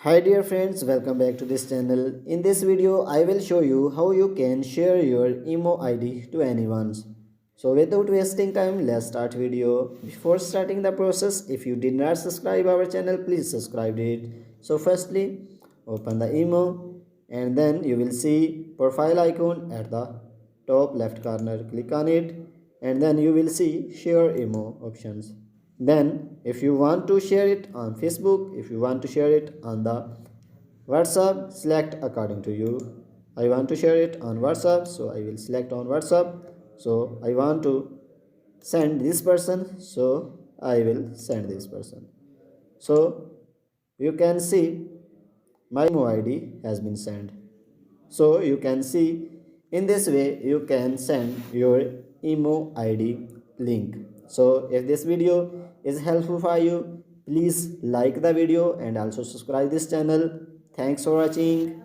Hi dear friends, welcome back to this channel. In this video, I will show you how you can share your IMO ID to anyone. So without wasting time, let's start video. Before starting the process, if you did not subscribe our channel, please subscribe it. So firstly, open the IMO and then you will see profile icon at the top left corner. Click on it and then you will see share IMO options. Then if you want to share it on Facebook, if you want to share it on the WhatsApp, select according to you. I want to share it on WhatsApp, so I will select on WhatsApp. So I want to send this person, so I will send this person. So you can see my IMO ID has been sent. So you can see in this way you can send your IMO ID link. So if this video is helpful for you, please like the video and also subscribe this channel. Thanks for watching.